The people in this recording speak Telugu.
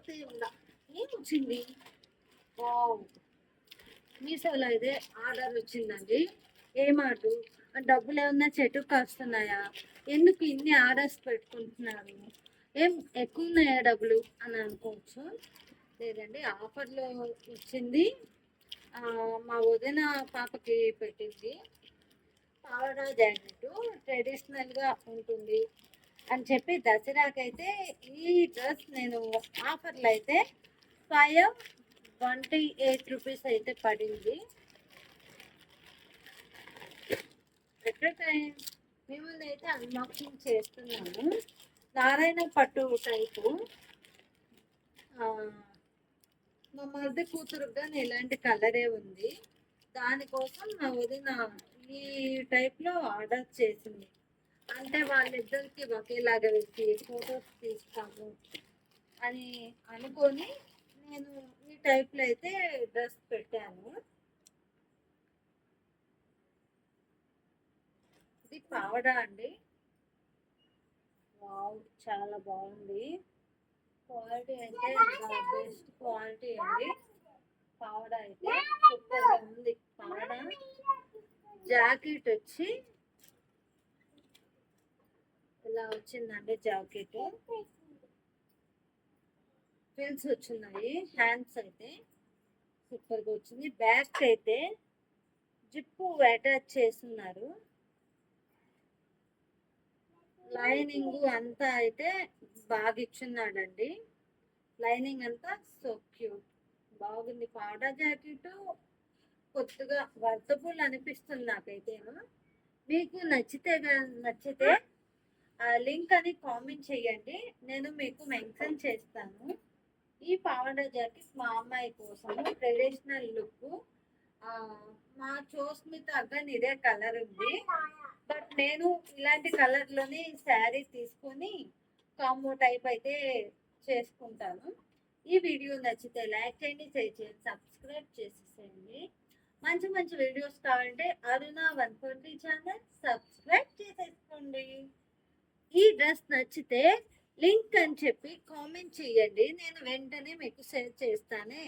దేవుడా ఏమొచ్చింది? వావ్! మీషోలో అయితే ఆర్డర్ వచ్చిందండి. ఏమాట డబ్బులు ఏమన్నా చెట్టుకు కాస్తున్నాయా? ఎందుకు ఇన్ని ఆర్డర్స్ పెట్టుకుంటున్నారు? ఏం ఎక్కువ ఉన్నాయా డబ్బులు అని అనుకోవచ్చు. లేదండి, ఆఫర్లో వచ్చింది. మా వదిన పాపకి పెట్టింది. పావడా జాకెట్ ట్రెడిషనల్గా ఉంటుంది అని చెప్పి దసరాకైతే ఈ డ్రెస్ నేను ఆఫర్లో అయితే 528 రూపీస్ అయితే పడింది. మిమ్మల్ని అయితే అన్బాక్సింగ్ చేస్తున్నాను. నారాయణ పట్టు టైపు మా మరిది కూతురుగా ఇలాంటి కలరే ఉంది. దానికోసం మా వదిన ఈ టైప్లో ఆర్డర్ చేసింది. అంటే వాళ్ళిద్దరికి ఒకేలాగా వేసి ఫొటోస్ తీస్తాము అని అనుకొని నేను ఈ టైప్లో అయితే డ్రెస్ పెట్టాను. ఇది పావడా అండి. వావ్, చాలా బాగుంది. క్వాలిటీ అయితే బెస్ట్ క్వాలిటీ అండి. పావడా అయితే సూపర్గా ఉంది. పావడా జాకెట్ వచ్చి ఇలా వచ్చిందండి. జాకెట్ ఫ్రిల్స్ వచ్చినాయి. హ్యాండ్స్ అయితే సూపర్గా వచ్చింది. బ్యాక్ అయితే జిప్పు అటాచ్ చేస్తున్నారు. లైనింగ్ అంతా అయితే బాగా ఇచ్చున్నాడండి. లైనింగ్ అంతా సో క్యూట్, బాగుంది. పాడా జాకెట్ కొత్తగా వర్తబుల్ అనిపిస్తుంది నాకైతేను. మీకు నచ్చితే లింక్ అని కామెంట్ చేయండి, నేను మీకు మెన్షన్ చేస్తాను. ఈ పావడా జాకెట్ మా అమ్మాయి కోసం ట్రెడిషనల్ లుక్. మా చూస్ని తగ్గని ఇదే కలర్ ఉంది. బట్ నేను ఇలాంటి కలర్లోని శారీ తీసుకొని కాంబో టైప్ అయితే చేసుకుంటాను. ఈ వీడియో నచ్చితే లైక్ చేయండి, షేర్ చేయండి, సబ్స్క్రైబ్ చేసేసేయండి. మంచి మంచి వీడియోస్ కావాలంటే అరుణ 140 ఛానల్ సబ్స్క్రైబ్ చేసేసుకోండి. ఈ డ్రెస్ నచ్చితే లింక్ అని చెప్పి కామెంట్ చేయండి, నేను వెంటనే మీకు షేర్ చేస్తానే.